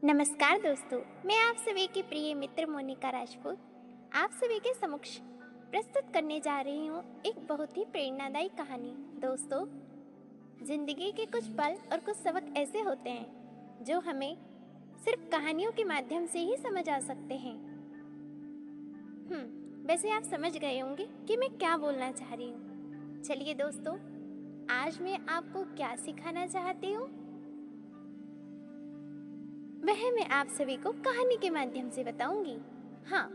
नमस्कार दोस्तों, मैं आप सभी की प्रिय मित्र मोनिका राजपूत आप सभी के समक्ष प्रस्तुत करने जा रही हूँ एक बहुत ही प्रेरणादायी कहानी। दोस्तों, जिंदगी के कुछ पल और कुछ सबक ऐसे होते हैं जो हमें सिर्फ कहानियों के माध्यम से ही समझ आ सकते हैं। वैसे आप समझ गए होंगे कि मैं क्या बोलना चाह रही हूँ। चलिए दोस्तों, आज मैं आपको क्या सिखाना चाहती हूँ वह मैं आप सभी को कहानी के माध्यम से बताऊंगी। हाँ,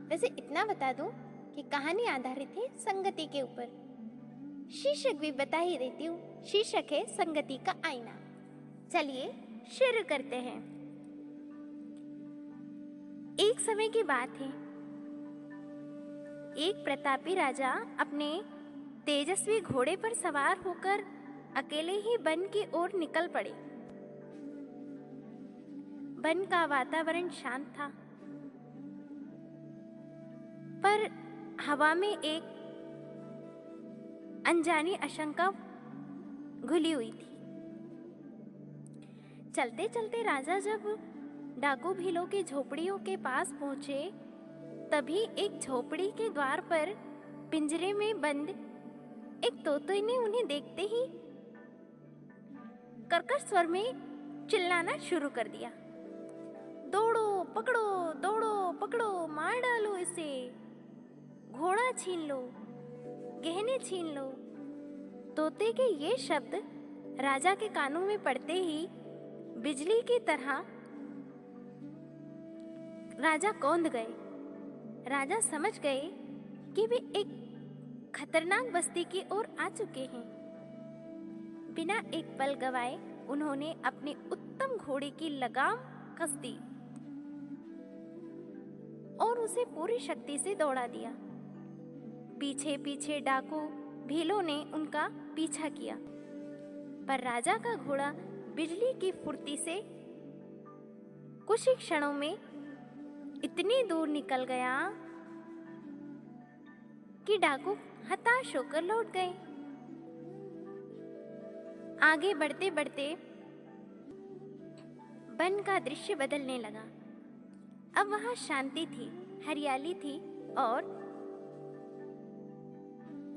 वैसे इतना बता दूं कि कहानी आधारित है संगति के ऊपर। शीर्षक भी बता ही देती हूँ, शीर्षक है संगति का आईना। चलिए शुरू करते हैं। एक समय की बात है, एक प्रतापी राजा अपने तेजस्वी घोड़े पर सवार होकर अकेले ही वन की ओर निकल पड़े। वन का वातावरण शांत था, पर हवा में एक अनजानी आशंका घुली हुई थी। चलते चलते राजा जब डाकू भीलों की झोपड़ियों के पास पहुंचे, तभी एक झोपड़ी के द्वार पर पिंजरे में बंद एक तोते ने उन्हें देखते ही कर्कश स्वर में चिल्लाना शुरू कर दिया। दौड़ो पकड़ो, दौड़ो पकड़ो, मार डालो इसे, घोड़ा छीन लो, गहने छीन लो। तोते के ये शब्द राजा के कानों में पड़ते ही बिजली की तरह राजा कौंध गए। राजा समझ गए कि वे एक खतरनाक बस्ती की ओर आ चुके हैं। बिना एक पल गवाए उन्होंने अपने उत्तम घोड़े की लगाम कस दी और उसे पूरी शक्ति से दौड़ा दिया। पीछे पीछे डाकू भीलों ने उनका पीछा किया, पर राजा का घोड़ा बिजली की फुर्ती से कुछ ही क्षणों में इतनी दूर निकल गया कि डाकू हताश होकर लौट गए। आगे बढ़ते बढ़ते वन का दृश्य बदलने लगा। अब वहां शांति थी, हरियाली थी और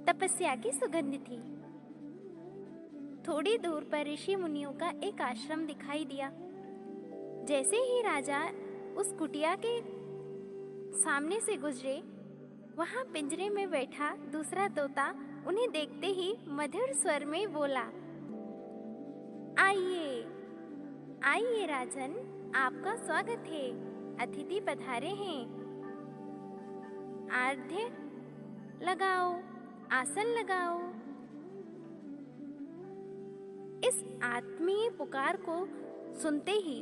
तपस्या की सुगंध थी। थोड़ी दूर पर ऋषि मुनियों का एक आश्रम दिखाई दिया। जैसे ही राजा उस कुटिया के सामने से गुजरे, वहां पिंजरे में बैठा दूसरा तोता उन्हें देखते ही मधुर स्वर में बोला, आइए आइए राजन, आपका स्वागत है, अतिथि पधारे हैं। आर्ध्य लगाओ, आसन लगाओ। इस आत्मीय पुकार को सुनते ही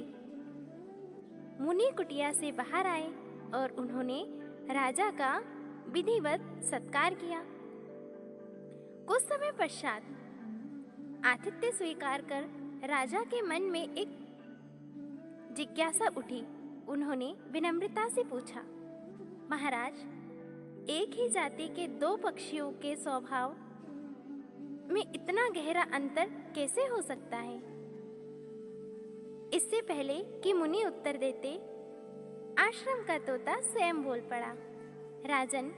मुनि कुटिया से बाहर आए और उन्होंने राजा का विधिवत सत्कार किया। कुछ समय पश्चात आतिथ्य स्वीकार कर राजा के मन में एक जिज्ञासा उठी। उन्होंने विनम्रता से पूछा, महाराज, एक ही जाति के दो पक्षियों के स्वभाव में इतना गहरा अंतर कैसे हो सकता है? इससे पहले कि मुनि उत्तर देते, आश्रम का तोता स्वयं बोल पड़ा, राजन,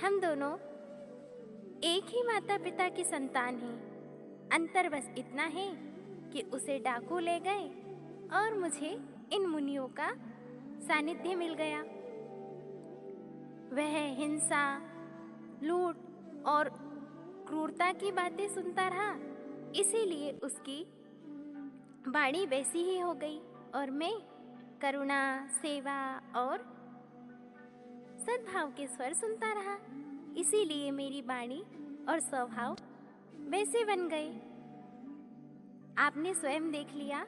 हम दोनों एक ही माता पिता की संतान हैं। अंतर बस इतना है कि उसे डाकू ले गए और मुझे इन मुनियों का सानिध्य मिल गया। वह हिंसा, लूट और क्रूरता की बातें सुनता रहा, इसीलिए उसकी वाणी वैसी ही हो गई और मैं करुणा, सेवा और सद्भाव के स्वर सुनता रहा, इसीलिए मेरी वाणी और स्वभाव वैसे बन गए। आपने स्वयं देख लिया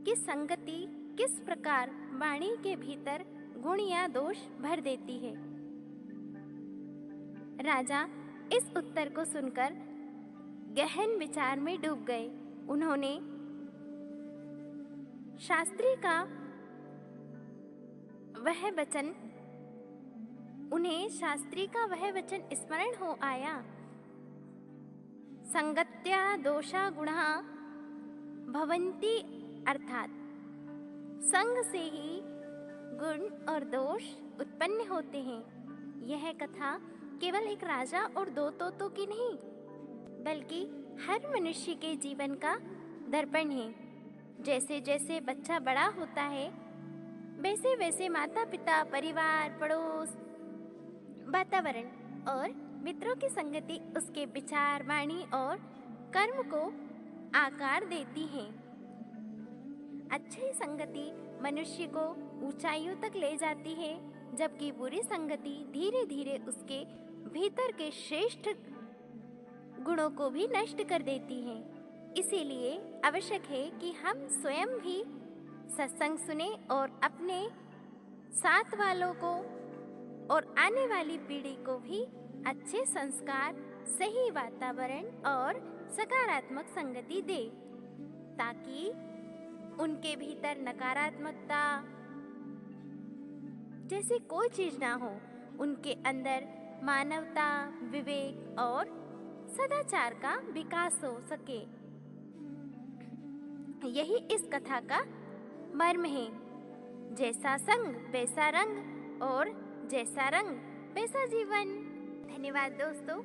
कि संगति किस प्रकार वाणी के भीतर गुण या दोष भर देती है। राजा इस उत्तर को सुनकर गहन विचार में डूब गए। उन्हें शास्त्री का वह वचन स्मरण हो आया, संगत्या दोषा गुणा भवन्ति, अर्थात संग से ही गुण और दोष उत्पन्न होते हैं। यह कथा केवल एक राजा और दो तोतों की नहीं, बल्कि हर मनुष्य के जीवन का दर्पण है। जैसे जैसे बच्चा बड़ा होता है, वैसे वैसे माता पिता, परिवार, पड़ोस, वातावरण और मित्रों की संगति उसके विचार, वाणी और कर्म को आकार देती है। अच्छी संगति मनुष्य को ऊंचाइयों तक ले जाती है, जबकि बुरी संगति धीरे धीरे उसके भीतर के श्रेष्ठ गुणों को भी नष्ट कर देती है। इसीलिए आवश्यक है कि हम स्वयं भी सत्संग सुने और अपने साथ वालों को और आने वाली पीढ़ी को भी अच्छे संस्कार, सही वातावरण और सकारात्मक संगति दे, ताकि उनके भीतर नकारात्मकता जैसी कोई चीज ना हो। उनके अंदर मानवता, विवेक और सदाचार का विकास हो सके। यही इस कथा का मर्म है। जैसा संग वैसा रंग और जैसा रंग वैसा जीवन। धन्यवाद दोस्तों।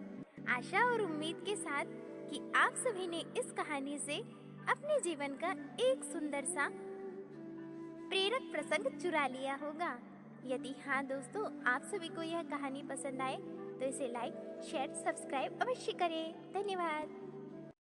आशा और उम्मीद के साथ कि आप सभी ने इस कहानी से अपने जीवन का एक सुंदर सा प्रेरक प्रसंग चुरा लिया होगा। यदि हाँ दोस्तों, आप सभी को यह कहानी पसंद आए तो इसे लाइक, शेयर, सब्सक्राइब अवश्य करें। धन्यवाद।